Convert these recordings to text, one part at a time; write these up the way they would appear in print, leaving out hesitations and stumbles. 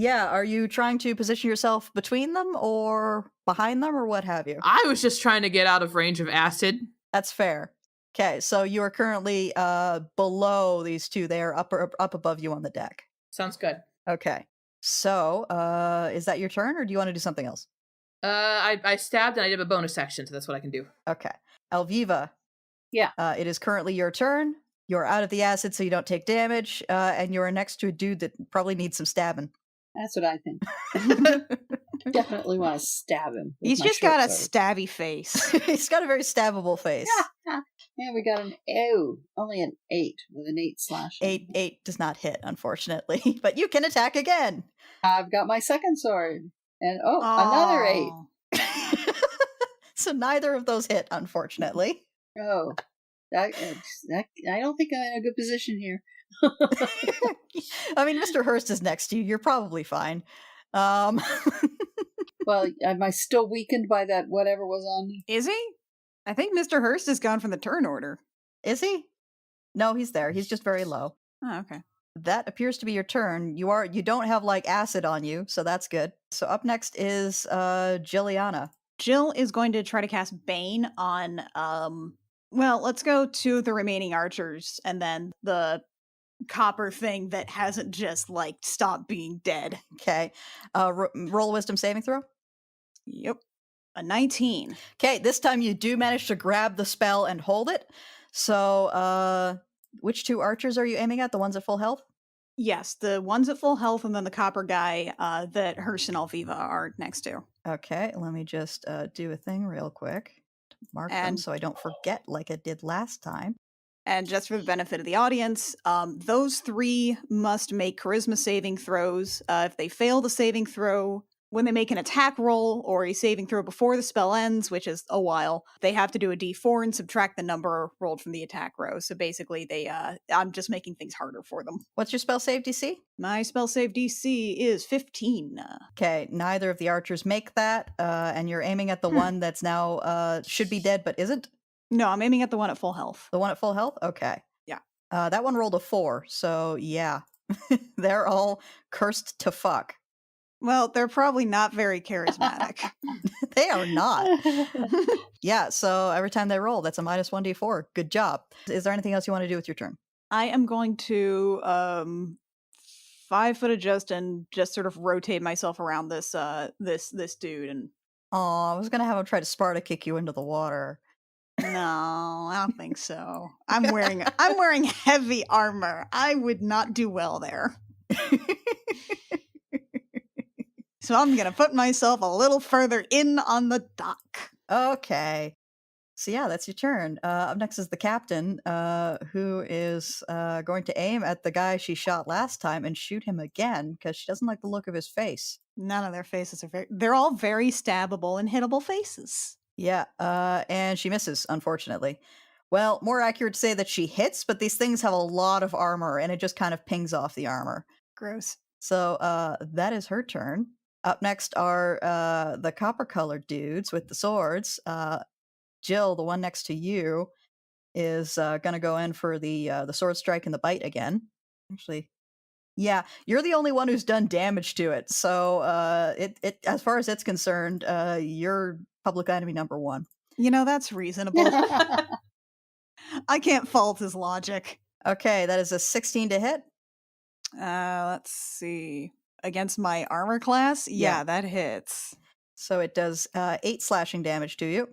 Yeah, are you trying to position yourself between them or behind them or what have you? I was just trying to get out of range of acid. That's fair. Okay, so you are currently below these two. They are up above you on the deck. Sounds good. Okay. So, is that your turn or do you want to do something else? I stabbed and I did a bonus action, so that's what I can do. Okay. Alviva. Yeah. It is currently your turn. You're out of the acid, so you don't take damage, and you're next to a dude that probably needs some stabbing. That's what I think. Definitely want to stab him. with He's my just short got a sword. stabby face. He's got a very stabbable face. Yeah, we got only an 8 with an 8 slash. 8 does not hit, unfortunately, but you can attack again. I've got my second sword. And another 8. So neither of those hit, unfortunately. Oh, that I don't think I'm in a good position here. I mean, Mr. Hurst is next to you. You're probably fine. Well, am I still weakened by that whatever was on me? Is he? I think Mr. Hurst is gone from the turn order. Is he? No, he's there. He's just very low. Oh, okay. That appears to be your turn. You don't have like acid on you, so that's good. So up next is Jilliana. Jill is going to try to cast Bane on well, let's go to the remaining archers and then the copper thing that hasn't just like stopped being dead. Okay. Roll a wisdom saving throw. Yep. A 19. Okay, this time you do manage to grab the spell and hold it. So, which two archers are you aiming at? The ones at full health? Yes, the ones at full health and then the copper guy that Hurst and Alviva are next to. Okay, let me just do a thing real quick to mark them so I don't forget like I did last time. And just for the benefit of the audience, those 3 must make charisma saving throws. If they fail the saving throw, when they make an attack roll or a saving throw before the spell ends, which is a while, they have to do a d4 and subtract the number rolled from the attack row. So basically, I'm just making things harder for them. What's your spell save DC? My spell save DC is 15. Okay, neither of the archers make that, and you're aiming at the one that's now should be dead but isn't? No, I'm aiming at the one at full health. The one at full health? Okay. Yeah. That one rolled a 4, so yeah. They're all cursed to fuck. Well, they're probably not very charismatic. They are not. Yeah, so every time they roll, that's a minus 1d4. Good job. Is there anything else you want to do with your turn? I am going to 5-foot adjust and just sort of rotate myself around this this dude. And I was gonna have him try to Sparta kick you into the water. no, I don't think so. I'm wearing heavy armor. I would not do well there. So I'm going to put myself a little further in on the dock. Okay. So yeah, that's your turn. Up next is the captain, who is going to aim at the guy she shot last time and shoot him again because she doesn't like the look of his face. None of their faces are they're all very stabbable and hittable faces. Yeah, and she misses, unfortunately. Well, more accurate to say that she hits, but these things have a lot of armor and it just kind of pings off the armor. Gross. So that is her turn. Up next are the copper-colored dudes with the swords. Jill, the one next to you, is going to go in for the sword strike and the bite again. Actually, yeah, you're the only one who's done damage to it. So it as far as it's concerned, you're public enemy number 1. You know, that's reasonable. I can't fault his logic. Okay, that is a 16 to hit. Let's see. Against my armor class? Yeah, that hits. So it does 8 slashing damage to you.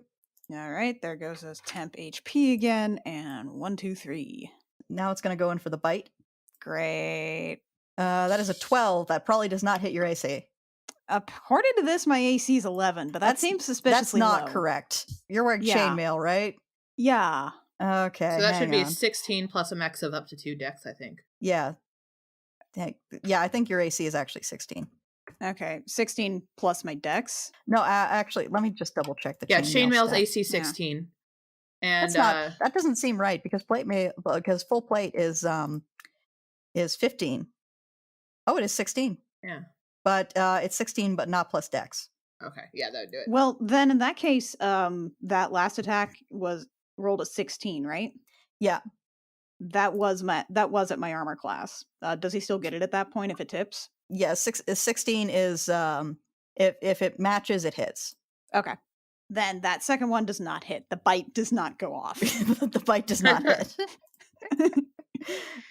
All right, there goes those temp HP again, and 1, 2, 3. Now it's going to go in for the bite. Great. That is a 12. That probably does not hit your AC. According to this, my AC is 11, but that seems suspiciously That's not low. Correct. You're wearing chainmail, right? Yeah. Okay. So that should be 16 plus a max of up to 2 dex, I think. Yeah. Yeah, I think your AC is actually 16. Okay, 16 plus my dex. No, actually, let me just double check the chainmail's AC 16. And that doesn't seem right because full plate is 15. Oh, it is 16. Yeah. But it's 16 but not plus dex. Okay. Yeah, that would do it. Well, then in that case, that last attack was rolled a 16, right? Yeah. That was at my armor class. Does he still get it at that point if it tips? Yeah, 16 is if it matches, it hits. Okay. Then that second one does not hit. The bite does not go off. The bite does not hit.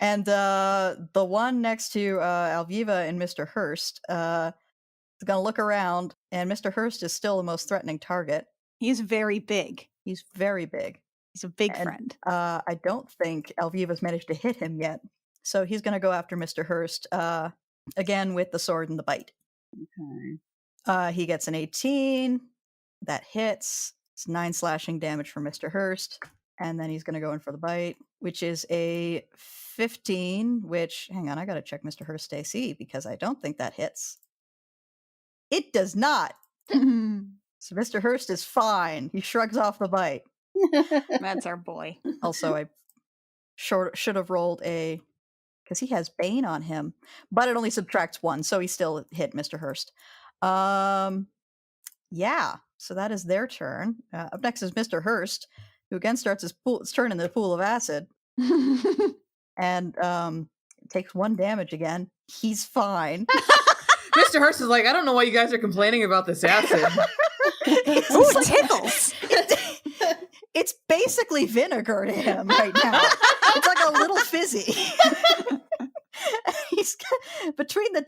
And the one next to Alviva and Mr. Hurst is going to look around, and Mr. Hurst is still the most threatening target. He's very big. He's very big. He's a big And, friend. I don't think Alviva's managed to hit him yet. So he's going to go after Mr. Hurst again with the sword and the bite. Okay. He gets an 18. That hits. It's 9 slashing damage for Mr. Hurst. And then he's going to go in for the bite, which is a 15, which, hang on, I got to check Mr. Hurst's AC because I don't think that hits. It does not. So Mr. Hurst is fine. He shrugs off the bite. That's our boy. Also, I should have rolled a, because he has Bane on him, but it only subtracts 1, so he still hit Mr. Hurst. Yeah, so that is their turn. Up next is Mr. Hurst, who again starts his turn in the pool of acid and takes 1 damage again. He's fine. Mr. Hurst is like, I don't know why you guys are complaining about this acid. Ooh, it tickles. It's basically vinegar to him right now. It's like a little fizzy. He's between the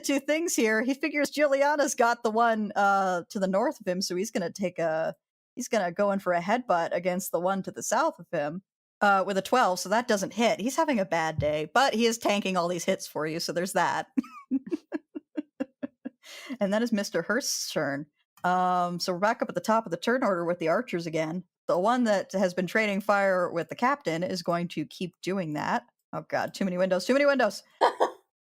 two things here. He figures Juliana's got the one to the north of him, so he's gonna go in for a headbutt against the one to the south of him with a 12. So that doesn't hit. He's having a bad day, but he is tanking all these hits for you. So there's that. And that is Mr. Hurst's turn. So we're back up at the top of the turn order with the archers again. The one that has been trading fire with the captain is going to keep doing that. Oh god, too many windows.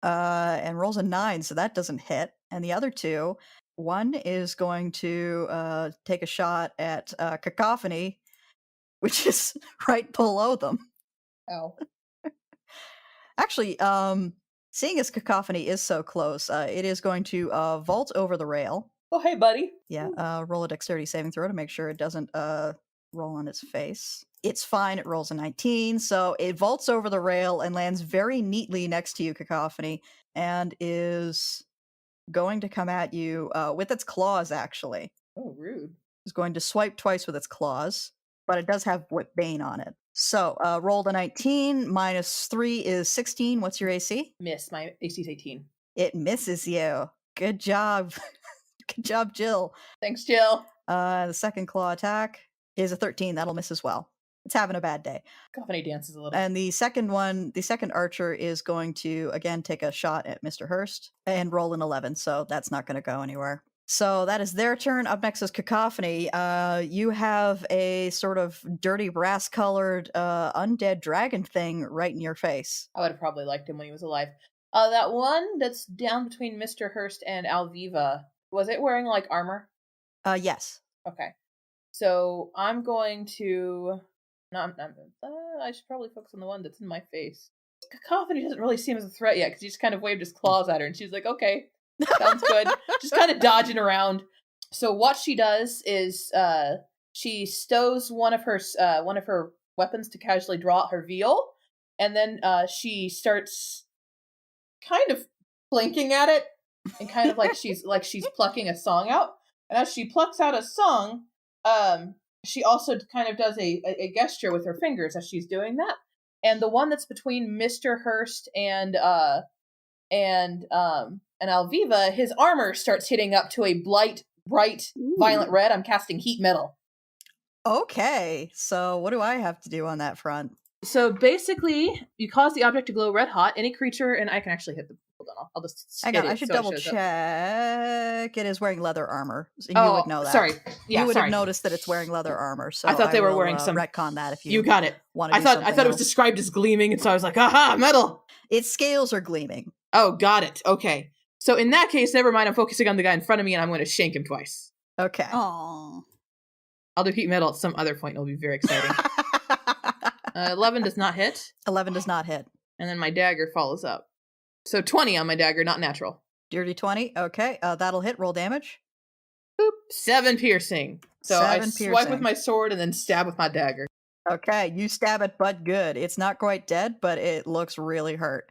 And rolls a 9, so that doesn't hit. And the other two, one is going to take a shot at Cacophony, which is right below them. Oh. Actually, seeing as Cacophony is so close, it is going to vault over the rail. Oh, hey, buddy. Yeah, roll a dexterity saving throw to make sure it doesn't roll on its face. It's fine. It rolls a 19, so it vaults over the rail and lands very neatly next to you, Cacophony, and is going to come at you with its claws, actually. Oh, rude. It's going to swipe twice with its claws, but it does have Bane on it. So, rolled a 19, minus 3 is 16. What's your AC? Miss. My AC's 18. It misses you. Good job. Good job, Jill. Thanks, Jill. The second claw attack is a 13. That'll miss as well. It's having a bad day. Cacophony dances a little. And the second archer is going to, again, take a shot at Mr. Hurst and roll an 11, so that's not going to go anywhere. So that is their turn. Up next is Cacophony. You have a sort of dirty brass-colored undead dragon thing right in your face. I would have probably liked him when he was alive. That one that's down between Mr. Hurst and Alviva, was it wearing, like, armor? Yes. Okay. So I'm going to... No, I should probably focus on the one that's in my face. Cacophony doesn't really seem as a threat yet, because he just kind of waved his claws at her, and she's like, okay, sounds good. Just kind of dodging around. So what she does is she stows one of her weapons to casually draw out her veal, and then she starts kind of blinking at it, and kind of like she's plucking a song out. And as she plucks out a song, she also kind of does a gesture with her fingers as she's doing that. And the one that's between Mr. Hurst and Alviva, his armor starts hitting up to a bright, violent red. I'm casting heat metal. Okay, so what do I have to do on that front? So basically, you cause the object to glow red hot. Any creature, and I can actually hit the... Hold on, I'll just... Hang on, I should double check. It is wearing leather armor. You would know that. Sorry. Yeah, you would have noticed that it's wearing leather armor. So I thought they were will, retcon retcon that if you got it. I thought it was described as gleaming, and so I was like, aha, metal. Its scales are gleaming. Oh, got it. Okay. So in that case, never mind. I'm focusing on the guy in front of me, and I'm going to shank him twice. Okay. Aww. I'll do heat metal at some other point. It'll be very exciting. 11 does not hit. 11 does not hit. And then my dagger follows up. So 20 on my dagger, not natural. Dirty 20. Okay. That'll hit. Roll damage. Boop. 7 piercing. So I swipe piercing. with my sword and then stab with my dagger. Okay. You stab it, but good. It's not quite dead, but it looks really hurt.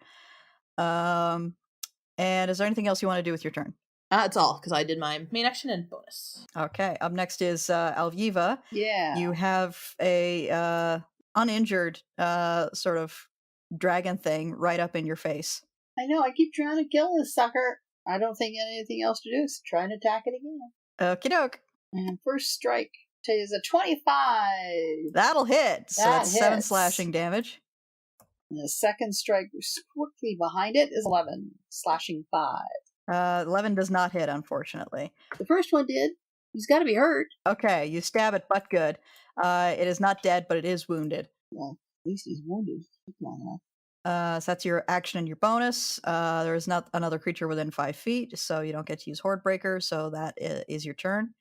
And is there anything else you want to do with your turn? That's all, because I did my main action and bonus. Okay, up next is Alviva. Yeah. You have a uninjured sort of dragon thing right up in your face. I know, I keep trying to kill this sucker. I don't think anything else to do, so try and attack it again. Okie doke. And first strike is a 25. That'll hit. So That that's 7 hits. slashing damage. And the second strike quickly behind it is 11, slashing 5. 11 does not hit, unfortunately. The first one did. He's got to be hurt. Okay, you stab it, but good. It is not dead, but it is wounded. Well, at least he's wounded. Long enough. So that's your action and your bonus. There is not another creature within 5 feet, so you don't get to use Horde Breaker, so that is your turn.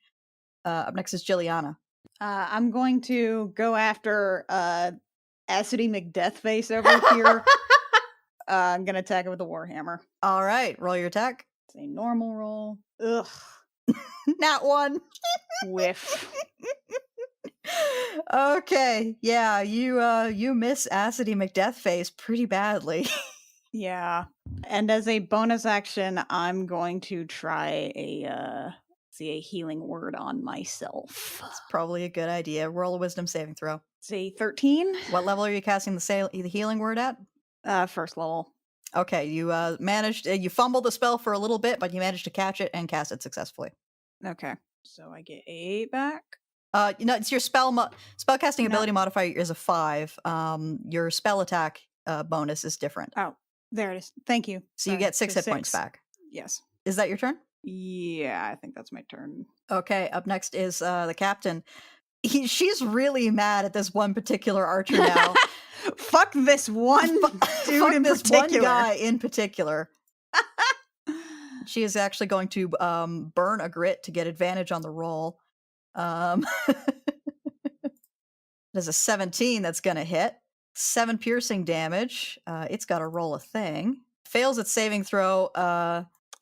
Up next is Jilliana. I'm going to go after Acidy McDeathface over here. I'm going to attack it with the Warhammer. All right, roll your attack. It's a normal roll. Ugh. Nat 1. Whiff. Okay, yeah, you miss Acidy McDeathface pretty badly. Yeah. And as a bonus action, I'm going to try a healing word on myself. It's probably a good idea. Roll a wisdom saving throw. It's a 13. What level are you casting the healing word at? First level. Okay, you managed. You fumbled the spell for a little bit, but you managed to catch it and cast it successfully. Okay. So I get 8 back. It's your spellcasting ability modifier is a 5. Your spell attack bonus is different. Oh, there it is. Thank you. So you Sorry. get 6 So hit points back. Yes. Is that your turn? Yeah, I think that's my turn. Okay, up next is the captain. She's really mad at this one particular archer now. Fuck this one dude Fuck in this particular. one guy in particular. She is actually going to burn a grit to get advantage on the roll. There's a 17 that's going to hit. 7 piercing damage. It's got to roll a thing. Fails its saving throw.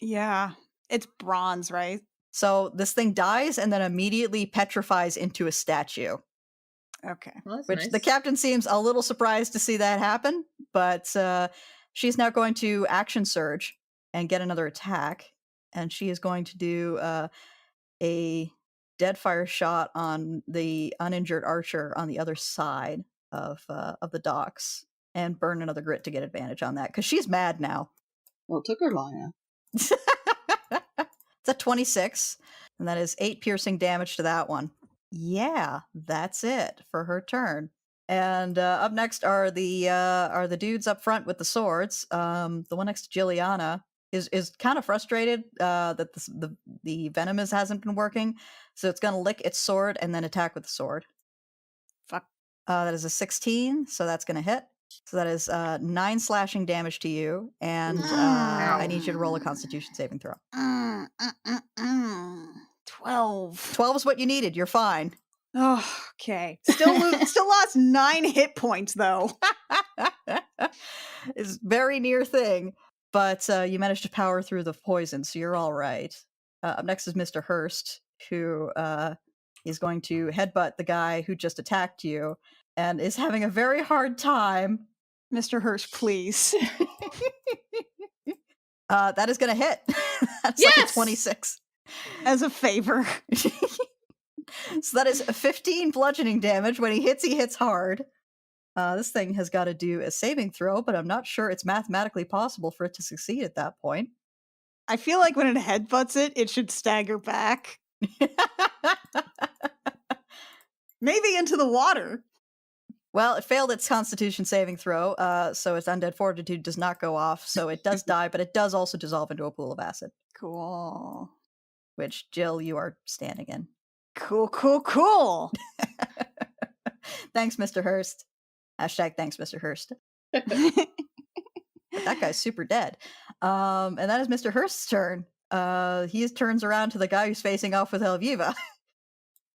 Yeah. It's bronze, right? So this thing dies and then immediately petrifies into a statue. Okay. Well, that's Which nice. the captain seems a little surprised to see that happen. But she's now going to action surge and get another attack. And she is going to do a deadfire shot on the uninjured archer on the other side of the docks and burn another grit to get advantage on that because she's mad now. Well, it took her long enough. It's a 26, and that is 8 piercing damage to that one. Yeah, that's it for her turn. And up next are the dudes up front with the swords. The one next to Jilliana is kind of frustrated that the venom hasn't been working, so it's going to lick its sword and then attack with the sword. Fuck. That is a 16, so that's going to hit. So that is 9 slashing damage to you, and I need you to roll a Constitution saving throw. 12. 12 is what you needed. You're fine. Oh, okay. Still lost 9 hit points though. It's very near thing, but you managed to power through the poison, so you're all right. Up next is Mr. Hurst, who is going to headbutt the guy who just attacked you and is having a very hard time. Mr. Hirsch, please. That is going to hit. That's Yes! like a 26. As a favor. So that is 15 bludgeoning damage. When he hits hard. This thing has got to do a saving throw, but I'm not sure it's mathematically possible for it to succeed at that point. I feel like when it headbutts it, it should stagger back. Maybe into the water. Well, it failed its Constitution saving throw, so its undead fortitude does not go off, so it does die, but it does also dissolve into a pool of acid. Cool. Which, Jill, you are standing in. Cool, cool, cool. Thanks, Mr. Hurst. Hashtag thanks, Mr. Hurst. But that guy's super dead. And that is Mr. Hurst's turn. He turns around to the guy who's facing off with Elviva.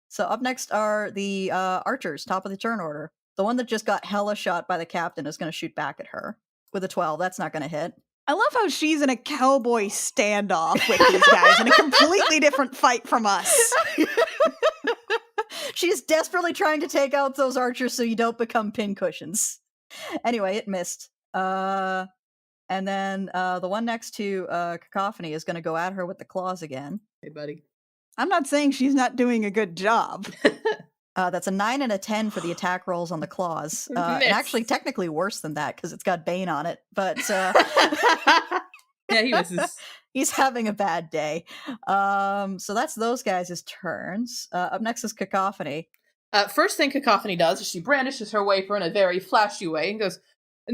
So up next are the archers, top of the turn order. The one that just got hella shot by the captain is going to shoot back at her with a 12. That's not going to hit. I love how she's in a cowboy standoff with these guys in a completely different fight from us. She's desperately trying to take out those archers so you don't become pincushions. Anyway, it missed. And then the one next to Cacophony is going to go at her with the claws again. Hey, buddy. I'm not saying she's not doing a good job. That's a 9 and a 10 for the attack rolls on the claws. And actually, Miss. technically worse than that because it's got Bane on it. But Yeah, he misses. he's having a bad day. So that's those guys' turns. Up next is Cacophony. First thing Cacophony does is she brandishes her wafer in a very flashy way and goes,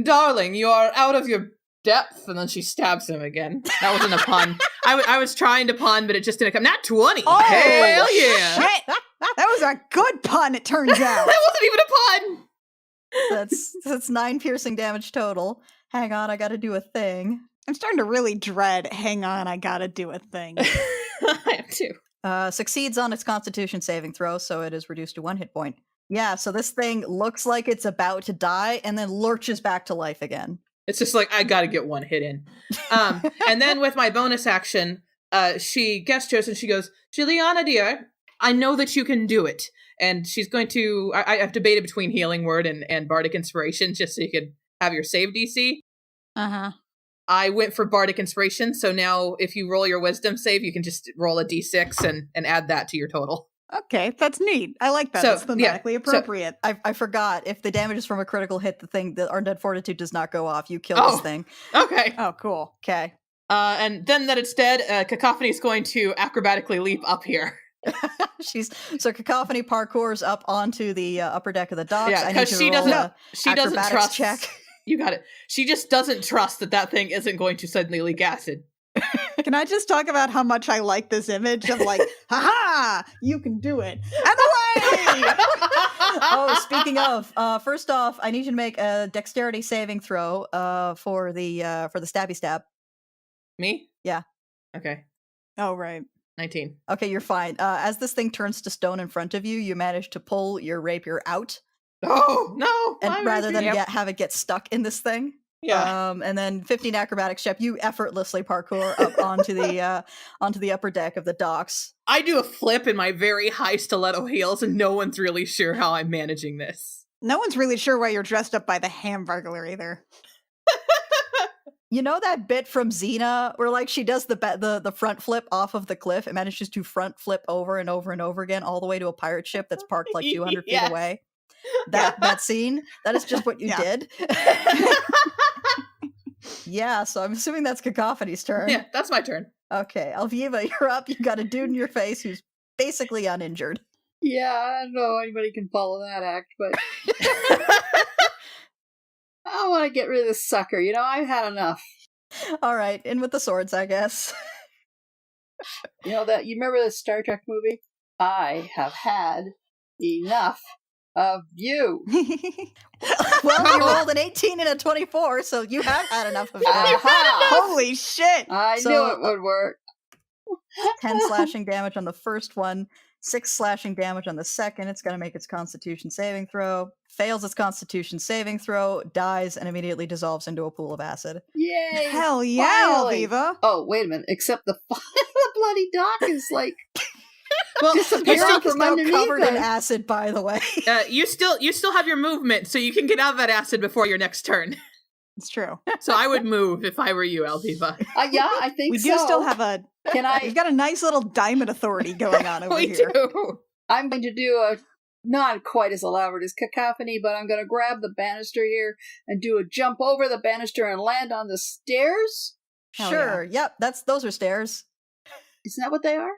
"Darling, you are out of your depth," and then she stabs him again. That wasn't a pun. I was trying to pun, but it just didn't come. Not 20. Oh, Hell yeah. Shit! That was a good pun, it turns That out. wasn't even a pun. That's 9 piercing damage total. Hang on, I gotta do a thing. I'm starting to really dread, hang on, I gotta do a thing. I am too. Succeeds on its constitution saving throw, so it is reduced to 1 hit point. Yeah, so this thing looks like it's about to die and then lurches back to life again. It's just like, I gotta get one hit in. And then with my bonus action, she gestures and she goes, "Juliana, dear, I know that you can do it." And she's going to, I've debated between Healing Word and Bardic Inspiration just so you could have your save DC. Uh-huh. I went for Bardic Inspiration, so now if you roll your Wisdom save, you can just roll a D6 and add that to your total. Okay, that's neat. I like that. So, That's thematically appropriate. I forgot. If the damage is from a critical hit, the Undead Fortitude does not go off. You kill Oh. this thing. Okay. Oh, cool. Okay. And then that it's dead, Cacophony is going to acrobatically leap up here. So Cacophony parkours up onto the upper deck of the docks. Yeah, I need because to she roll doesn't. a She doesn't acrobatics trust. check. You got it. She just doesn't trust that thing isn't going to suddenly leak acid. Can I just talk about how much I like this image of like, haha, you can do it. And away! Oh, speaking of, first off, I need you to make a dexterity saving throw for the stabby stab. Me? Yeah. Okay. Oh, right. 19. Okay, you're fine. As this thing turns to stone in front of you, you manage to pull your rapier out, Oh no! and my rather than rapier. have it get stuck in this thing. Yeah. And then 15 acrobatics check. You effortlessly parkour up onto the upper deck of the docks. I do a flip in my very high stiletto heels, and no one's really sure how I'm managing this. No one's really sure why you're dressed up by the Hamburglar either. You know that bit from Xena where like she does the front flip off of the cliff and manages to front flip over and over and over again all the way to a pirate ship that's parked like 200 Yes. feet away? That scene, that is just what you Yeah. did. Yeah, so I'm assuming that's Cacophony's turn. Yeah, that's my turn. Okay, Alviva, you're up. You got a dude in your face who's basically uninjured. Yeah, I don't know anybody can follow that act, but I want to get rid of this sucker. You know, I've had enough. All right, in with the swords, I guess. You know that you remember the Star Trek movie? I have had enough of you. Well, you rolled an 18 and a 24, so you have had enough of that. Aha! Holy shit! I So- knew it would work. 10 slashing damage on the first one, 6 slashing damage on the second. It's going to make its constitution saving throw. Fails its constitution saving throw, dies, and immediately dissolves into a pool of acid. Yay! Hell yeah, Finally. Alviva! Oh, wait a minute. Except the bloody dock is like Well, The disappearing rock is from now underneath covered in it. acid, by the way. you still have your movement, so you can get out of that acid before your next turn. It's true. So I would move if I were you, Alviva. Yeah, I think We so. do still have a. Can We've I? got a nice little diamond authority going on over We here. do. I'm going to do a not quite as elaborate as Cacophony, but I'm going to grab the banister here and do a jump over the banister and land on the stairs. Hell Sure, yep, those are stairs. Isn't that what they are?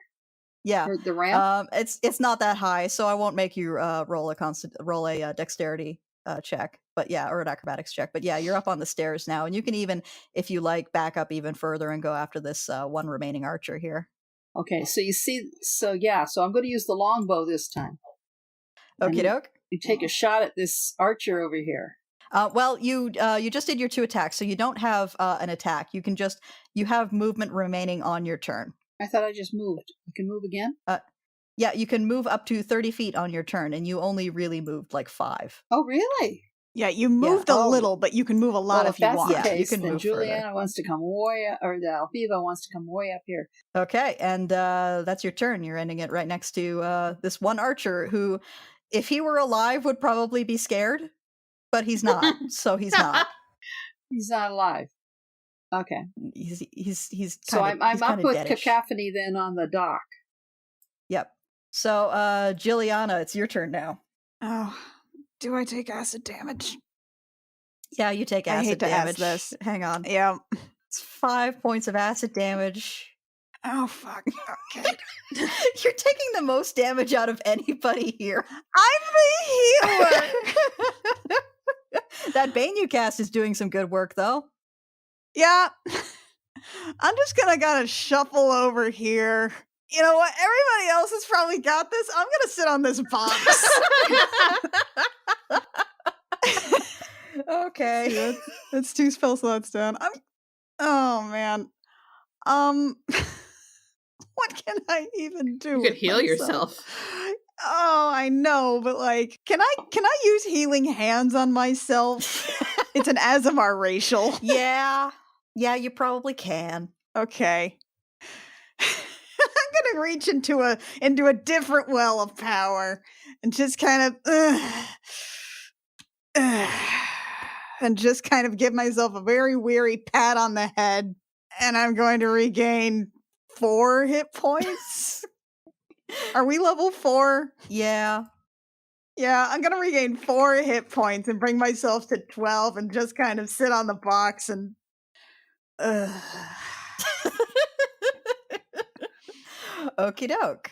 Yeah. Or the ramp? It's not that high, so I won't make you roll a dexterity check, but yeah, or an acrobatics check. But yeah, you're up on the stairs now, and you can even, if you like, back up even further and go after this one remaining archer here. Okay, so you see, so I'm going to use the longbow this time. Okie doke. You take a shot at this archer over here. Well, you just did your 2 attacks, so you don't have an attack. You have movement remaining on your turn. I thought I just moved. You can move again? Yeah, you can move up to 30 feet on your turn, and you only really moved like 5. Oh, really? Yeah, you moved Oh. a little, but you can move a lot Well, if you that's want. the Yeah, you case, can then move further. Juliana wants to come way up, or the Alviva wants to come way up here. Okay, and that's your turn. You're ending it right next to this one archer who, if he were alive, would probably be scared, but he's not, so he's not. He's not alive. Okay. He's So kind of I'm he's up kind of with deadish. Cacophony then on the dock. Yep. So, Jilliana, it's your turn now. Oh, do I take acid damage? Yeah, you take I acid hate to damage. ask this. Hang on. Yeah. It's 5 points of acid damage. Oh, fuck. Okay. You're taking the most damage out of anybody here. I'm the healer! That Bane you cast is doing some good work, though. Yeah. I'm just gonna shuffle over here. You know what? Everybody else has probably got this. I'm gonna sit on this box. Okay. See, that's 2 spell slots down. Oh man. What can I even do? You could with heal myself? yourself. Oh, I know, but like, can I use healing hands on myself? It's an Azamar racial. Yeah, you probably can. Okay. I'm gonna reach into a different well of power and just kind of and just kind of give myself a very weary pat on the head, and I'm going to regain 4 hit points. Are we level 4? Yeah. Yeah, I'm gonna regain 4 hit points and bring myself to 12 and just kind of sit on the box and Okie doke.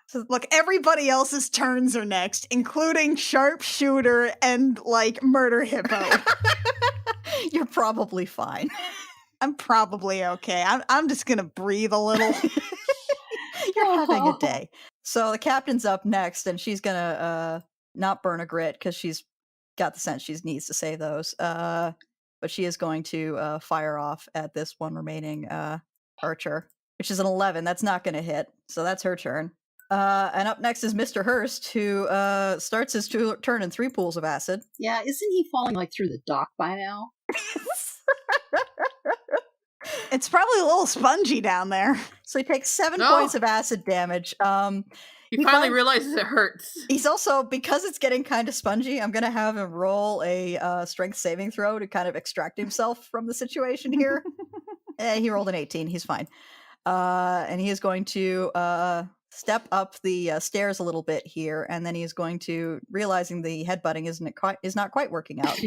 So look, everybody else's turns are next, including Sharpshooter and like Murder Hippo. You're probably fine. I'm probably okay. I'm just gonna breathe a little. You're having a day. So the captain's up next, and she's gonna not burn a grit because she's got the sense she needs to save those. But she is going to fire off at this one remaining archer, which is an 11. That's not going to hit, so that's her turn. And up next is Mr. Hurst, who starts his turn in 3 pools of acid. Yeah, isn't he falling like through the dock by now? It's probably a little spongy down there. So he takes 7 No. points of acid damage. He finally realizes it hurts. He's also, because it's getting kind of spongy, I'm going to have him roll a strength saving throw to kind of extract himself from the situation here. He rolled an 18. He's fine. And he is going to step up the stairs a little bit here, and then he is going to, realizing the headbutting is not quite working out,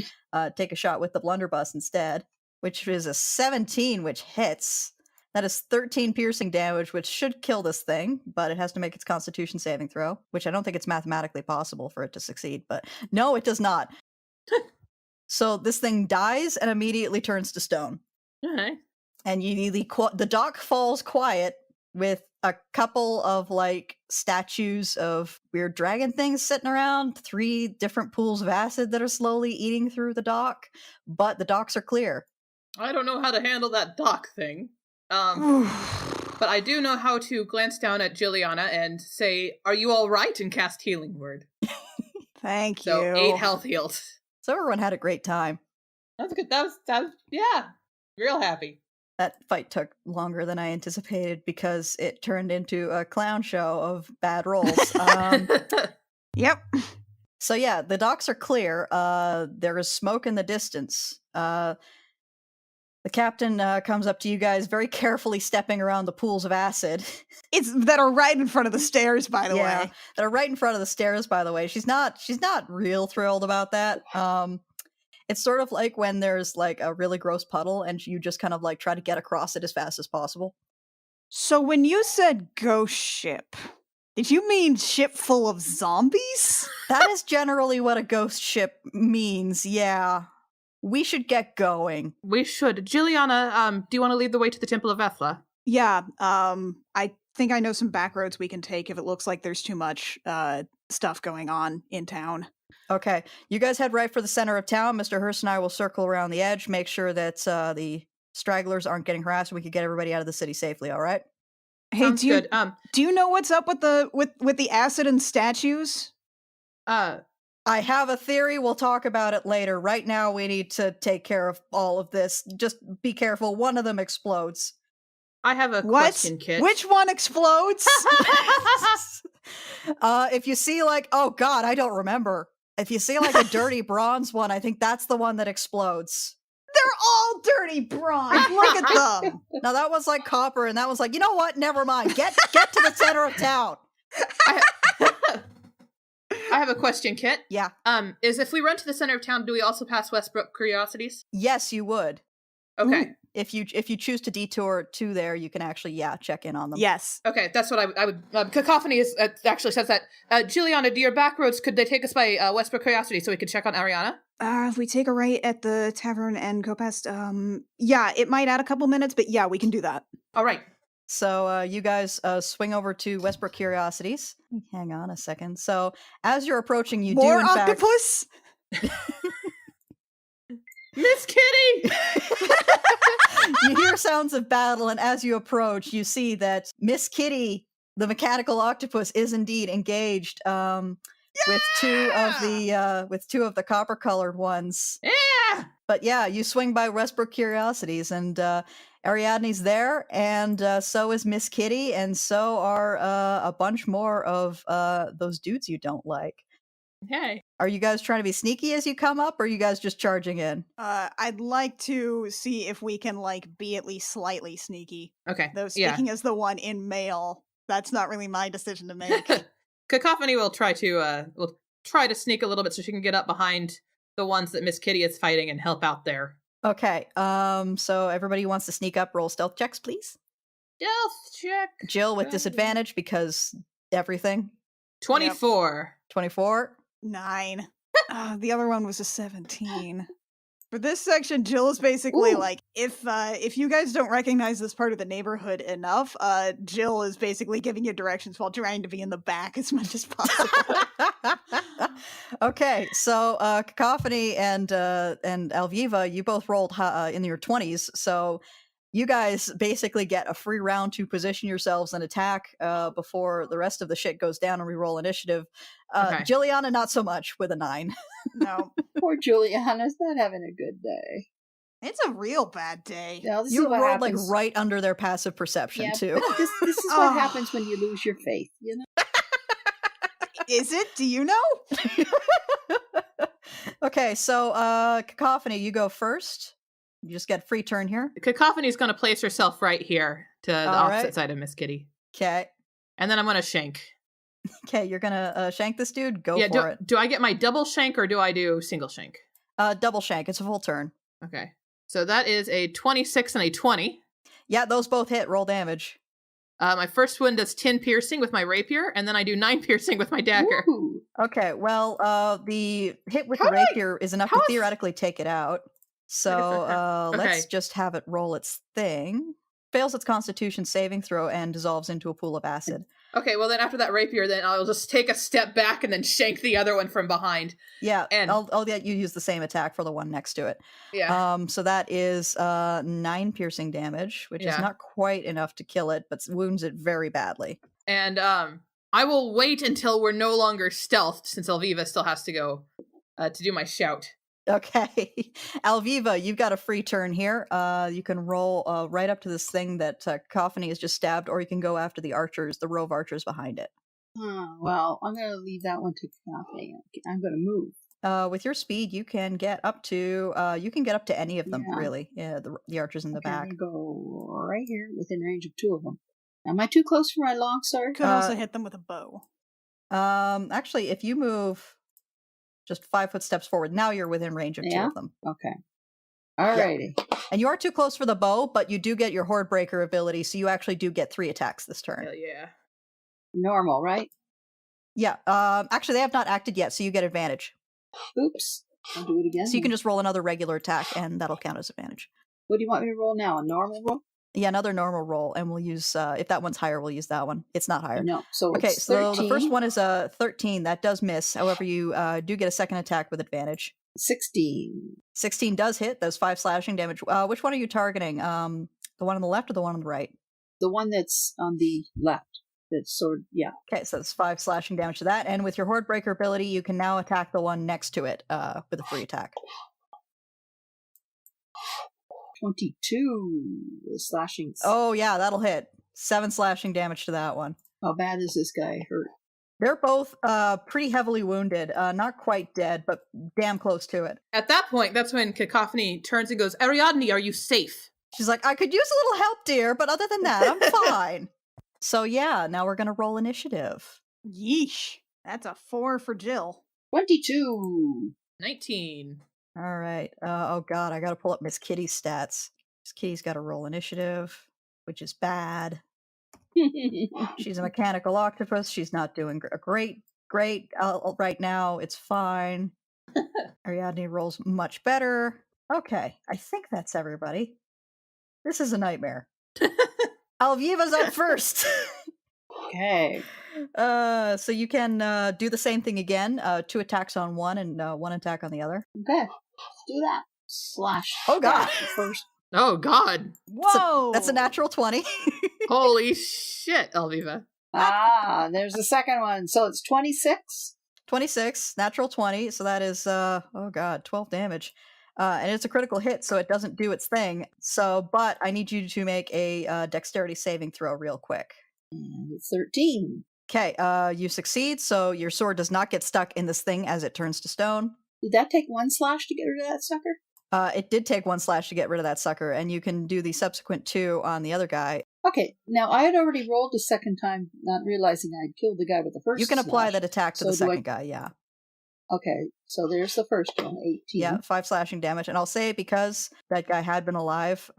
take a shot with the blunderbuss instead, which is a 17, which hits. That is 13 piercing damage, which should kill this thing, but it has to make its Constitution saving throw, which I don't think it's mathematically possible for it to succeed, but no, it does not. So this thing dies and immediately turns to stone. Okay. And the dock falls quiet with a couple of like statues of weird dragon things sitting around, 3 different pools of acid that are slowly eating through the dock, but the docks are clear. I don't know how to handle that dock thing. But I do know how to glance down at Jilliana and say, "Are you all right?" and cast Healing Word. Thank So you. 8 health healed. So everyone had a great time. That's good. That was yeah, real happy. That fight took longer than I anticipated because it turned into a clown show of bad rolls. Yep. So yeah, the docks are clear. There is smoke in the distance. The captain comes up to you guys, very carefully stepping around the pools of acid. That are right in front of the stairs, by the Yeah, way. that are right in front of the stairs, by the way. She's not real thrilled about that. It's sort of like when there's like a really gross puddle and you just kind of like try to get across it as fast as possible. So when you said ghost ship, did you mean ship full of zombies? That is generally what a ghost ship means, yeah. We should get going. We should. Jilliana, do you want to lead the way to the Temple of Ethla? Yeah, I think I know some back roads we can take if it looks like there's too much stuff going on in town. Okay, you guys head right for the center of town. Mr. Hurst and I will circle around the edge, make sure that the stragglers aren't getting harassed, and we can get everybody out of the city safely, all right? Hey, Sounds good. Do you know what's up with the acid and statues? I have a theory. We'll talk about it later. Right now, we need to take care of all of this. Just be careful. One of them explodes. I have a question, Kit. Which one explodes? If you see like, oh God, I don't remember. If you see like a dirty bronze one, I think that's the one that explodes. They're all dirty bronze. Look at them. Now that was like copper, and that was like, you know what? Never mind. Get to the center of town. I have a question, Kit. Yeah. Is if we run to the center of town, do we also pass Westbrook Curiosities? Yes, you would. Okay. If you choose to detour to there, you can actually check in on them. Yes. Okay, that's what I would. Cacophony is actually says that. Juliana, do your back roads could they take us by Westbrook Curiosity so we could check on Ariana? If we take a right at the tavern and go past, yeah, it might add a couple minutes, but yeah, we can do that. All right. So you guys swing over to Westbrook Curiosities. Hang on a second. So as you're approaching, you More do in octopus? Miss Kitty! You hear sounds of battle, and as you approach, you see that Miss Kitty, the mechanical octopus, is indeed engaged with two of the copper-colored ones. Yeah! But yeah, you swing by Westbrook Curiosities, and Ariadne's there, and so is Miss Kitty, and so are a bunch more of those dudes you don't like. Hey. Are you guys trying to be sneaky as you come up, or are you guys just charging in? I'd like to see if we can, be at least slightly sneaky. Okay. Though speaking as the one in mail, that's not really my decision to make. Cacophony will try to sneak a little bit so she can get up behind the ones that Miss Kitty is fighting and help out there. Okay, so everybody who wants to sneak up, roll stealth checks, please. Stealth check. Jill with disadvantage because everything. 24. 24. 9. The other one was a 17. For this section, Jill is basically if you guys don't recognize this part of the neighborhood enough, Jill is basically giving you directions while trying to be in the back as much as possible. Okay, so Cacophony and Alviva, you both rolled in your 20s, so you guys basically get a free round to position yourselves and attack before the rest of the shit goes down and re-roll initiative. Okay. Juliana, not so much, with a 9. No. Poor Juliana's not having a good day. It's a real bad day. Now, this is You what rolled happens. right under their passive perception, Yeah, too. but this is what happens when you lose your faith, you know? Is it? Do you know? Okay, so Cacophony, you go first. You just get free turn here. Cacophony's going to place herself right here to the All opposite right. side of Miss Kitty. Okay. And then I'm going to shank. Okay, you're gonna shank this dude? Go Yeah, for it. do I get my double shank or do I do single shank? Double shank. It's a full turn. Okay. So that is a 26 and a 20. Yeah, those both hit. Roll damage. My first one does 10 piercing with my rapier, and then I do 9 piercing with my dagger. Woo. Okay, well, the hit with How the do I- rapier is enough how to is- theoretically take it out. So Okay. let's just have it roll its thing. Fails its constitution saving throw and dissolves into a pool of acid. Okay, well then after that rapier, then I'll just take a step back and then shank the other one from behind. Yeah, And- I'll let you use the same attack for the one next to it. Yeah. So that is 9 piercing damage, which is Yeah. not quite enough to kill it, but wounds it very badly. And I will wait until we're no longer stealthed, since Alviva still has to go to do my shout. Okay. Alviva, you've got a free turn here. You can roll right up to this thing that Cacophony has just stabbed, or you can go after the archers, the row of archers behind it. Well, I'm going to leave that one to Cacophony. I'm going to move. With your speed, you can get up to any of them, Yeah. really. Yeah, the archers in the Okay, back. I'm going to go right here within range of 2 of them. Am I too close for my long sword? Could also hit them with a bow. Actually, if you move just 5 foot steps forward, now you're within range of 2 Yeah? of them. Okay. Alrighty. And you are too close for the bow, but you do get your horde breaker ability, so you actually do get 3 attacks this turn. Hell yeah. Normal, right? Yeah. Actually, they have not acted yet, so you get advantage. Oops. I'll do it again. So you can just roll another regular attack, and that'll count as advantage. What do you want me to roll now? A normal roll? Yeah, another normal roll, and we'll use if that one's higher, we'll use that one. It's not higher. No. So Okay, it's so 13, the first one is a 13. That does miss. However, you do get a second attack with advantage. 16. 16 does hit. Those 5 slashing damage. Which one are you targeting? The one on the left or the one on the right? The one that's on the left. That's sword. Yeah. Okay, so that's 5 slashing damage to that. And with your horde breaker ability, you can now attack the one next to it with a free attack. 22 slashing. Oh yeah, that'll hit. 7 slashing damage to that one. How bad is this guy hurt? They're both pretty heavily wounded. Not quite dead, but damn close to it. At that point, that's when Cacophony turns and goes, Ariadne, are you safe? She's like, I could use a little help, dear, but other than that, I'm fine. So yeah, now we're gonna roll initiative. Yeesh. That's a 4 for Jill. 22. 19. All right. Oh god, I gotta pull up Miss Kitty's stats. Miss Kitty's got to roll initiative, which is bad. She's a mechanical octopus. She's not doing great right now. It's fine. Ariadne rolls much better. Okay, I think that's everybody. This is a nightmare. Alviva's up first. Okay. So you can do the same thing again. 2 attacks on one and 1 attack on the other. Okay. Let's do that. Slash. Oh, God. First. Oh, God. Whoa! That's a natural 20. Holy shit, Alviva. There's the second one. So it's 26. 26, natural 20. So that is, 12 damage. And it's a critical hit, so it doesn't do its thing. So, but I need you to make a dexterity saving throw real quick. And it's 13. Okay, you succeed, so your sword does not get stuck in this thing as it turns to stone. Did that take 1 slash to get rid of that sucker? It did take 1 slash to get rid of that sucker, and you can do the subsequent 2 on the other guy. Okay, now I had already rolled the second time, not realizing I'd killed the guy with the first You can apply slash. that attack to So the do I- second guy, yeah. Okay, so there's the first one, 18. Yeah, 5 slashing damage. And I'll say because that guy had been alive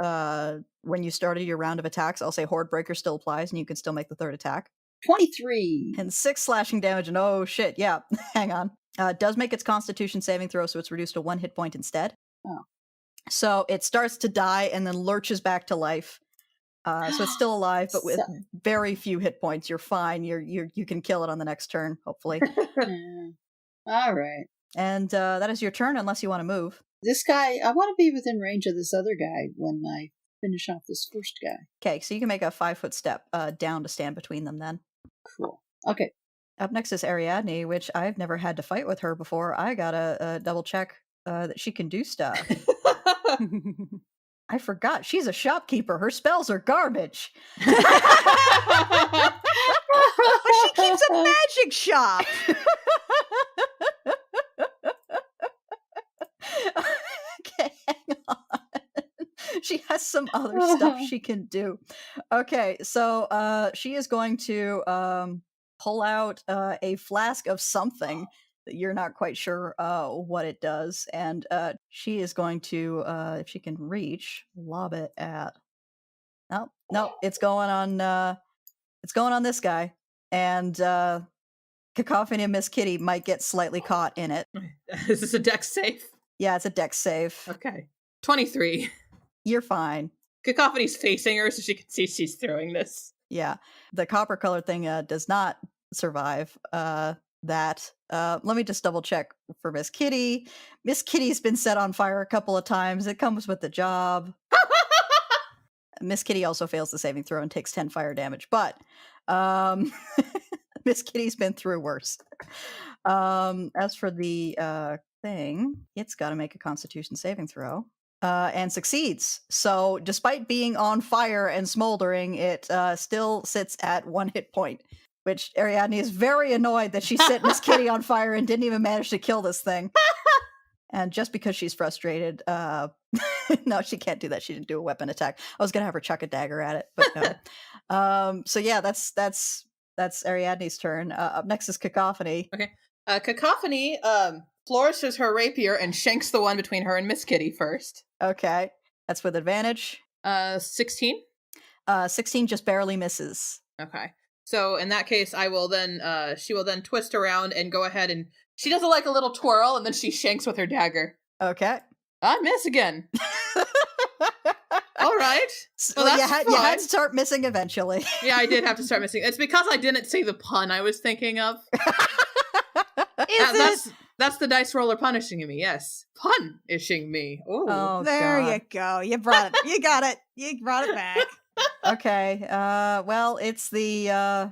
when you started your round of attacks, I'll say Horde Breaker still applies and you can still make the 3rd attack. 23. And 6 slashing damage, and oh shit, yeah, hang on. Does make its Constitution saving throw, so it's reduced to 1 hit point instead. Oh. So it starts to die and then lurches back to life. So it's still alive, but with So- very few hit points. You're fine. You can kill it on the next turn, hopefully. Yeah. All right. And that is your turn, unless you want to move. This guy, I want to be within range of this other guy when I finish off this first guy. Okay, so you can make a 5-foot step down to stand between them then. Cool. Okay. Up next is Ariadne, which I've never had to fight with her before. I gotta double check that she can do stuff. I forgot. She's a shopkeeper. Her spells are garbage. But she keeps a magic shop. Okay, hang on. She has some other stuff she can do. Okay, so she is going to pull out a flask of something that you're not quite sure what it does, and she is going to, if she can reach, lob it at. No, it's going on this guy, and Cacophony and Miss Kitty might get slightly caught in it. Is this a dex save? Yeah, it's a dex save. Okay. 23. You're fine. Cacophony's facing her so she can see she's throwing this. Yeah, the copper colored thing does not survive that. Let me just double check for Miss Kitty. Miss Kitty's been set on fire a couple of times. It comes with the job. Miss Kitty also fails the saving throw and takes 10 fire damage, but Miss Kitty's been through worse. As for the thing, it's got to make a Constitution saving throw. And succeeds. So, despite being on fire and smoldering, it still sits at 1 hit point, which Ariadne is very annoyed that she set Miss Kitty on fire and didn't even manage to kill this thing. And just because she's frustrated, no, she can't do that. She didn't do a weapon attack. I was gonna have her chuck a dagger at it, but no. So yeah, that's Ariadne's turn. Up next is Cacophony. Okay. Cacophony flourishes her rapier and shanks the one between her and Miss Kitty first. Okay, that's with advantage. 16? 16 just barely misses. Okay. So in that case, I will then, she will then twist around and go ahead and she does like a little twirl and then she shanks with her dagger. Okay. I miss again. All right. So Well, you that's had fine. to start missing eventually. Yeah, I did have to start missing. It's because I didn't say the pun I was thinking of. That's the dice roller punishing me. Yes, punishing me. Ooh. Oh, There God. you go. You brought it. You got it. You brought it back. Okay. Well, it's the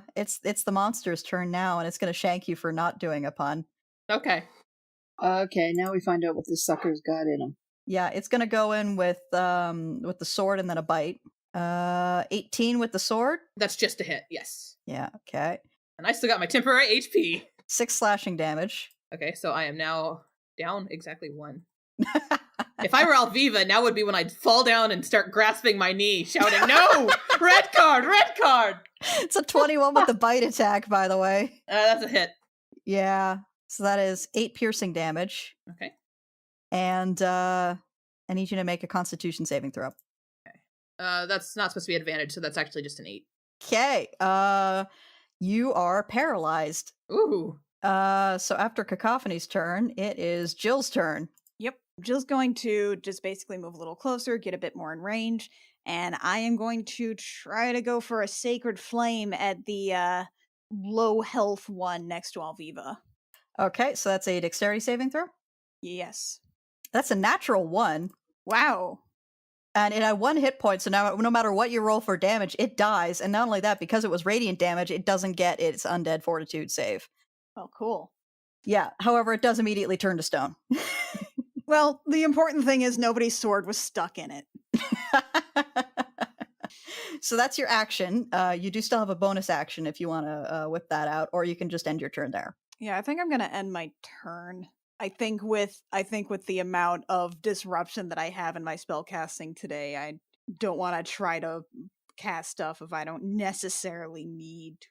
monster's turn now, and it's going to shank you for not doing a pun. Okay. Okay, now we find out what this sucker's got in him. Yeah, it's going to go in with the sword and then a bite. 18 with the sword. That's just a hit. Yes. Yeah. Okay. And I still got my temporary HP. 6 slashing damage. Okay, so I am now down exactly 1. If I were Alviva, now would be when I'd fall down and start grasping my knee, shouting, "No! Red card! Red card!" It's a 21 with the bite attack, by the way. That's a hit. Yeah. So that is 8 piercing damage. Okay. And I need you to make a Constitution saving throw. That's not supposed to be advantage, so that's actually just an 8. Okay. You are paralyzed. Ooh. So after Cacophony's turn, it is Jill's turn. Yep. Jill's going to just basically move a little closer, get a bit more in range, and I am going to try to go for a Sacred Flame at the low health one next to Alviva. Okay, so that's a dexterity saving throw. Yes. That's a natural 1. Wow. And it had 1 hit point, so now no matter what you roll for damage, it dies. And not only that, because it was radiant damage, it doesn't get its undead fortitude save. Oh, cool. Yeah, however, it does immediately turn to stone. Well, the important thing is nobody's sword was stuck in it. So that's your action. You do still have a bonus action if you want to whip that out, or you can just end your turn there. Yeah, I think I'm gonna end my turn. I think with the amount of disruption that I have in my spell casting today, I don't want to try to cast stuff if I don't necessarily need to.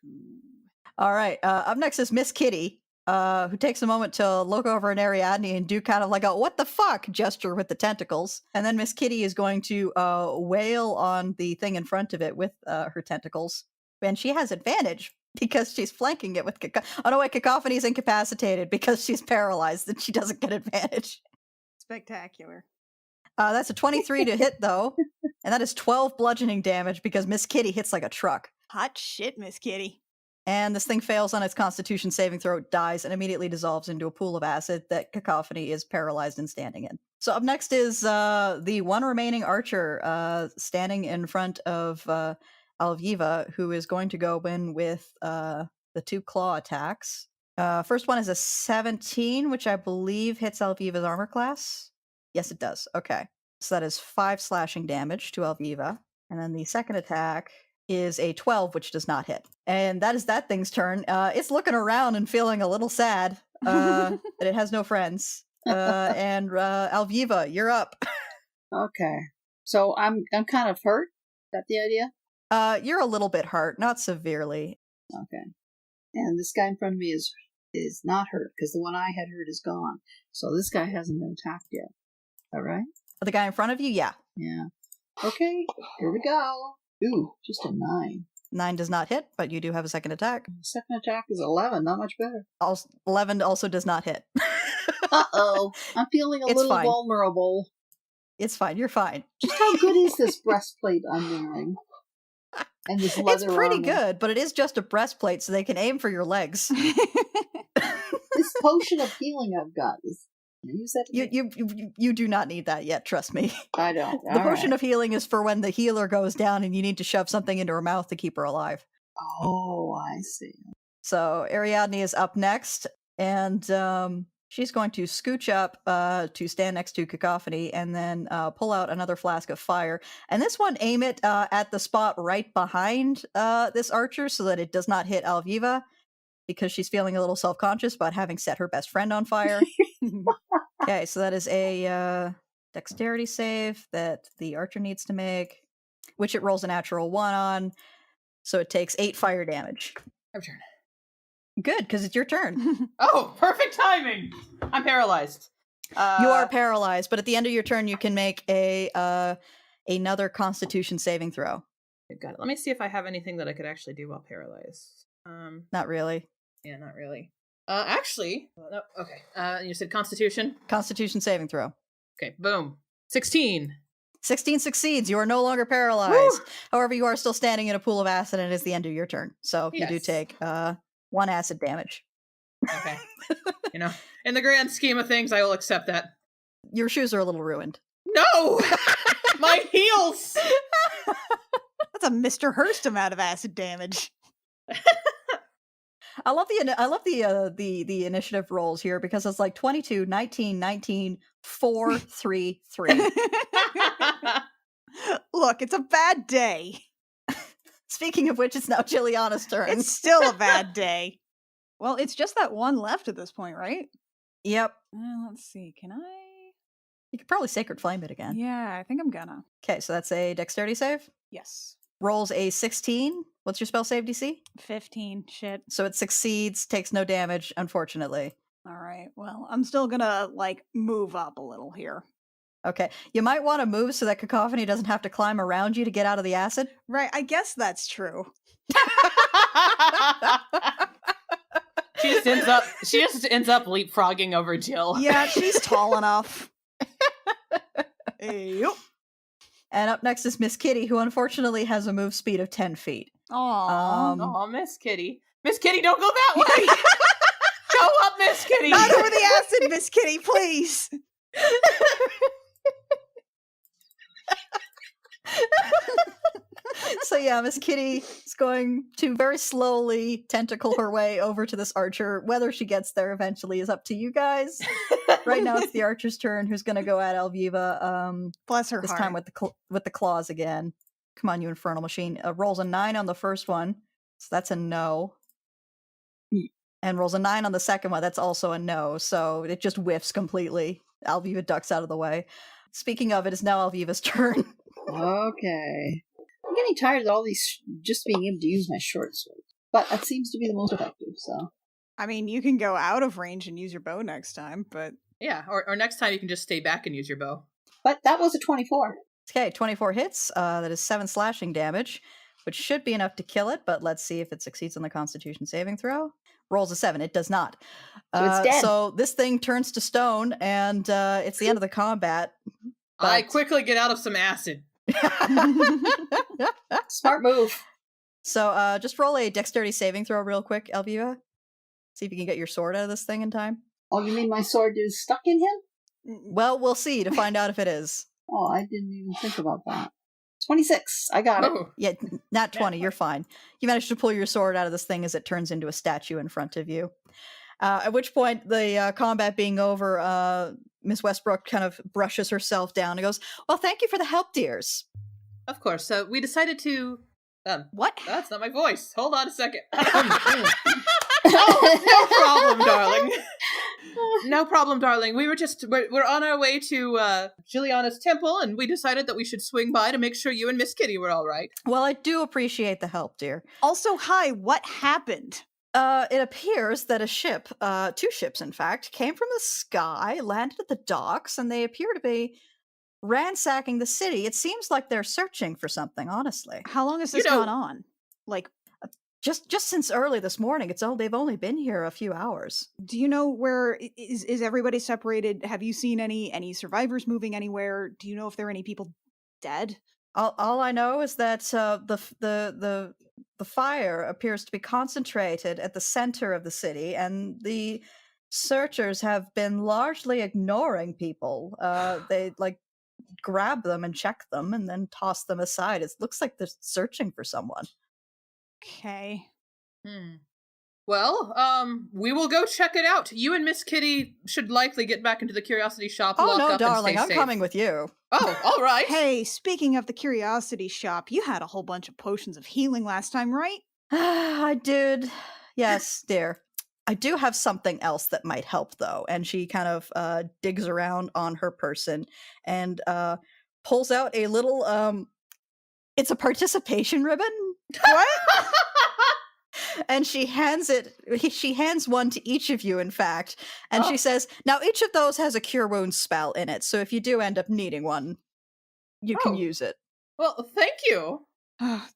All right. Up next is Miss Kitty, who takes a moment to look over an Ariadne and do kind of like a "what the fuck" gesture with the tentacles. And then Miss Kitty is going to wail on the thing in front of it with her tentacles. And she has advantage because she's flanking it with Oh no, wait, Cacophony's incapacitated because she's paralyzed and she doesn't get advantage. Spectacular. That's a 23 to hit, though. And that is 12 bludgeoning damage because Miss Kitty hits like a truck. Hot shit, Miss Kitty. And this thing fails on its Constitution saving throw, dies, and immediately dissolves into a pool of acid that Cacophony is paralyzed and standing in. So up next is the one remaining archer standing in front of Alviva, who is going to go in with the 2 claw attacks. First one is a 17, which I believe hits Alviva's armor class. Yes, it does. Okay. So that is 5 slashing damage to Alviva. And then the second attack is a 12, which does not hit. And that is that thing's turn. It's looking around and feeling a little sad that it has no friends. And Alviva, you're up. Okay. So I'm kind of hurt. Is that the idea? You're a little bit hurt, not severely. Okay. And this guy in front of me is not hurt because the one I had hurt is gone. So this guy hasn't been attacked yet. All right? The guy in front of you, yeah. Yeah. Okay. Here we go. Ooh, just a 9. 9 does not hit, but you do have a second attack. Second attack is 11. Not much better. 11 also does not hit. Uh-oh. I'm feeling a It's little fine. vulnerable. It's fine. You're fine. Just how good is this breastplate I'm wearing? And this leather It's pretty armor. good, but it is just a breastplate, so they can aim for your legs. This potion of healing I've got is. Can I use that? You do not need that yet. Trust me. I don't. The potion of healing is for when the healer goes down and you need to shove something into her mouth to keep her alive. Oh, I see. So Ariadne is up next, and she's going to scooch up to stand next to Cacophony and then pull out another flask of fire. And this one, aim it at the spot right behind this archer so that it does not hit Alviva, because she's feeling a little self-conscious about having set her best friend on fire. Okay, so that is a dexterity save that the archer needs to make, which it rolls a natural 1 on, so it takes 8 fire damage. My turn. Good, because it's your turn. Oh, perfect timing! I'm paralyzed. You are paralyzed, but at the end of your turn, you can make another Constitution saving throw. Got it. Let me see if I have anything that I could actually do while paralyzed. Not really. Yeah, not really. Actually, no. Okay. You said Constitution. Constitution saving throw. Okay. Boom. 16. 16 succeeds. You are no longer paralyzed. Woo! However, you are still standing in a pool of acid, and it is the end of your turn. So you do Yes. take 1 acid damage. Okay. You know, in the grand scheme of things, I will accept that. Your shoes are a little ruined. No, my heels. That's a Mr. Hurst amount of acid damage. I love the initiative rolls here because it's like 22, 19, 19, 4, 3, 3. Look, it's a bad day. Speaking of which, it's now Juliana's turn. It's still a bad day. Well, it's just that one left at this point, right? Yep. Let's see. Can I? You could probably Sacred Flame it again. Yeah, I think I'm gonna. Okay, so that's a Dexterity save. Yes. Rolls a 16. What's your spell save DC? 15. Shit. So it succeeds, takes no damage, unfortunately. All right. Well, I'm still gonna move up a little here. Okay. You might want to move so that Cacophony doesn't have to climb around you to get out of the acid. Right. I guess that's true. She just ends up leapfrogging over Jill. Yeah, she's tall enough. Yep. And up next is Miss Kitty, who unfortunately has a move speed of 10 feet. Aww. Oh, Miss Kitty. Miss Kitty, don't go that way! Go up, Miss Kitty! Not over the acid, Miss Kitty, please. So yeah, Miss Kitty is going to very slowly tentacle her way over to this archer. Whether she gets there eventually is up to you guys. Right now it's the archer's turn, who's going to go at Alviva. Bless her This heart. time with the claws again. Come on, you infernal machine. Rolls a 9 on the first one, so that's a no. And rolls a 9 on the second one, that's also a no. So it just whiffs completely. Alviva ducks out of the way. Speaking of, it is now Alviva's turn. Okay. I'm getting tired of all these just being able to use my short sword. But that seems to be the most effective, so. I mean, you can go out of range and use your bow next time, but... Yeah, or next time you can just stay back and use your bow. But that was a 24. Okay, 24 hits. That is 7 slashing damage, which should be enough to kill it, but let's see if it succeeds on the Constitution saving throw. Rolls a 7. It does not. So it's dead. So this thing turns to stone, and it's the end of the combat. I but- quickly get out of some acid. Smart move. So just roll a dexterity saving throw real quick, Alviva. See if you can get your sword out of this thing in time. Oh, you mean my sword is stuck in him? Well, we'll see to find out if it is. Oh, I didn't even think about that. 26. I got it. Oh, Yeah, not 20. You're fine. You managed to pull your sword out of this thing as it turns into a statue in front of you. At which point, the combat being over, Miss Westbrook kind of brushes herself down and goes, "Well, thank you for the help, dears." of course. So we decided to... What? That's not my voice. Hold on a second. No problem, darling. No problem, darling. We're on our way to Juliana's temple, and we decided that we should swing by to make sure you and Miss Kitty were all right. Well, I do appreciate the help, dear. Also, hi, what happened? It appears that a ship, 2 ships in fact, came from the sky, landed at the docks, and they appear to be ransacking the city. It seems like they're searching for something, honestly. How long has this gone on? Just since early this morning. They've only been here a few hours. Do you know where is everybody separated? Have you seen any survivors moving anywhere? Do you know if there are any people dead? All I know is that the fire appears to be concentrated at the center of the city, and the searchers have been largely ignoring people. They grab them and check them and then toss them aside. It looks like they're searching for someone. Okay. Well, we will go check it out. You and Miss Kitty should likely get back into the curiosity shop. Oh lock no, up darling, and I'm stay safe. coming with you. Oh, all right. Hey, speaking of the curiosity shop, you had a whole bunch of potions of healing last time, right? I did. Yes, dear. I do have something else that might help, though. And she kind of digs around on her person and pulls out a little, it's a participation ribbon. What? And she hands one to each of you, in fact. And she says, now each of those has a cure wounds spell in it. So if you do end up needing one, you can use it. Well, thank you.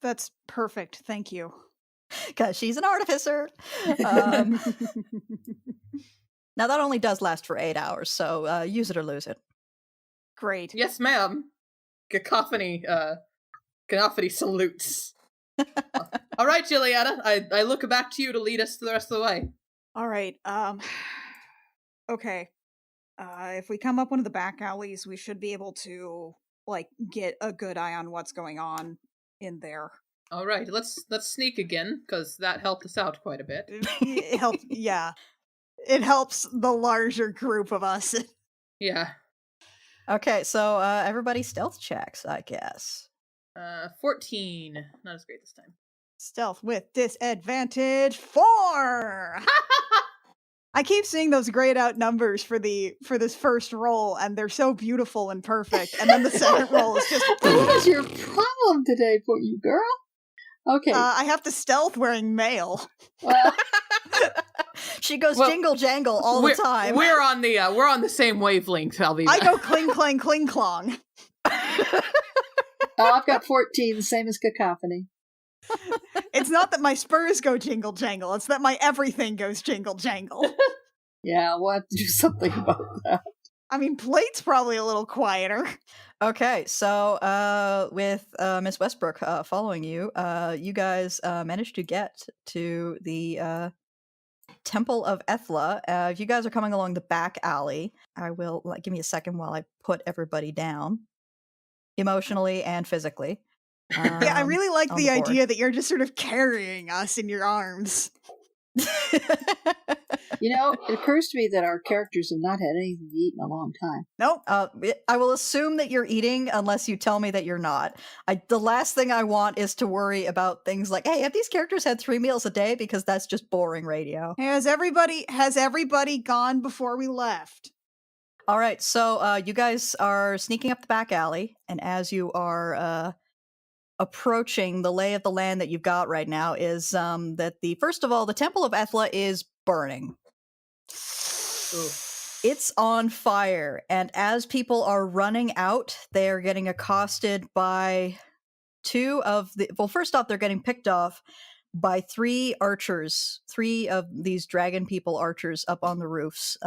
That's perfect. Thank you. Because she's an artificer. Now that only does last for 8 hours, so use it or lose it. Great. Yes, ma'am. Cacophony salutes. All right, Juliana. I look back to you to lead us the rest of the way. All right. Okay. If we come up one of the back alleys, we should be able to get a good eye on what's going on in there. All right, let's sneak again, because that helped us out quite a bit. It helps. Yeah, it helps the larger group of us. Yeah. Okay, so everybody stealth checks, I guess. 14. Not as great this time. Stealth with disadvantage 4. I keep seeing those grayed out numbers for this first roll, and they're so beautiful and perfect. And then the second roll is just What is your problem today, for you girl? Okay. I have to stealth wearing mail. Well, She goes Well, jingle jangle all the time. We're on the same wavelength, Alviva. I go cling clang cling clong. I've got 14, the same as Cacophony. It's not that my spurs go jingle jangle, it's that my everything goes jingle jangle. Yeah, we'll have to do something about that. I mean, plate's probably a little quieter. Okay, so with Miss Westbrook following you, you guys managed to get to the Temple of Ethla. If you guys are coming along the back alley, I will give me a second while I put everybody down, emotionally and physically. Yeah, I really like on the the board. idea that you're just sort of carrying us in your arms. You know, it occurs to me that our characters have not had anything to eat in a long time. Nope. I will assume that you're eating unless you tell me that you're not. The last thing I want is to worry about things like, hey, have these characters had 3 meals a day? Because that's just boring radio. Has everybody gone before we left? All right, so you guys are sneaking up the back alley, and as you are approaching, the lay of the land that you've got right now is that first of all, the Temple of Ethla is burning. Ooh. It's on fire, and as people are running out, they are getting accosted by first off, they're getting picked off by 3 archers, 3 of these dragon people archers up on the roofs.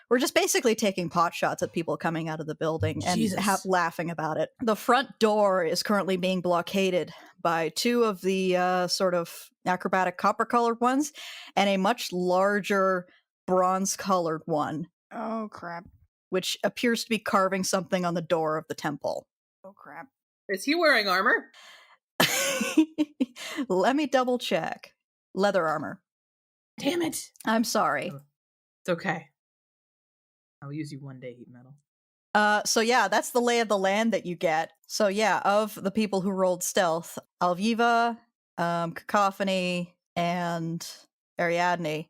We're just basically taking pot shots at people coming out of the building and laughing about it. The front door is currently being blockaded by 2 of the sort of acrobatic copper-colored ones and a much larger bronze-colored one, Oh, crap. which appears to be carving something on the door of the temple. Oh, crap. Is he wearing armor? Let me double check. Leather armor. Damn it. I'm sorry. It's okay. I'll use you one day, heat metal. So yeah, that's the lay of the land that you get. So yeah, of the people who rolled stealth, Alviva, Cacophony, and Ariadne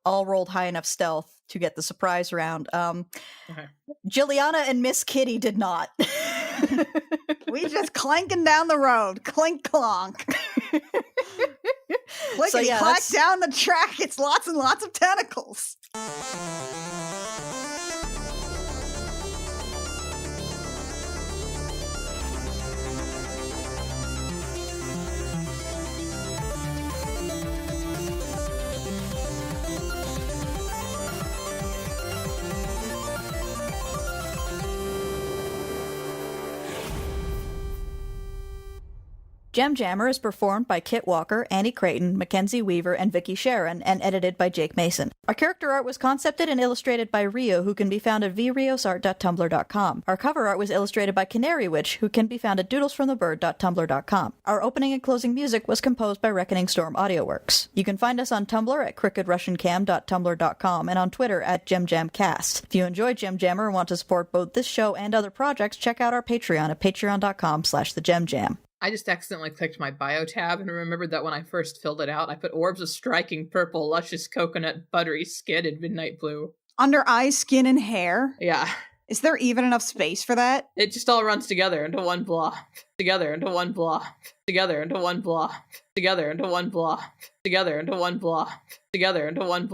all rolled high enough stealth to get the surprise round. Okay. Jilliana and Miss Kitty did not. We just clanking down the road. Clink clonk. Clickety clack down the track. It's lots and lots of tentacles. JEMJAMMER is performed by Kit Walker, Annie Creighton, Mackenzie Weaver, and Vicky Sharon, and edited by Jake Mason. Our character art was concepted and illustrated by Rio, who can be found at vriosart.tumblr.com. Our cover art was illustrated by Canary Witch, who can be found at doodlesfromthebird.tumblr.com. Our opening and closing music was composed by Reckoning Storm Audioworks. You can find us on Tumblr at crookedrussiancam.tumblr.com and on Twitter at JemJamCast. If you enjoy JemJammer and want to support both this show and other projects, check out our Patreon at patreon.com/thejemjam. I just accidentally clicked my bio tab and remembered that when I first filled it out, I put orbs of striking purple, luscious coconut, buttery skin, and midnight blue. Under eyes, skin, and hair? Yeah. Is there even enough space for that? It just all runs together into one blob. Together into one blob. Together into one blob. Together into one blob. Together into one blob. Together into one blob.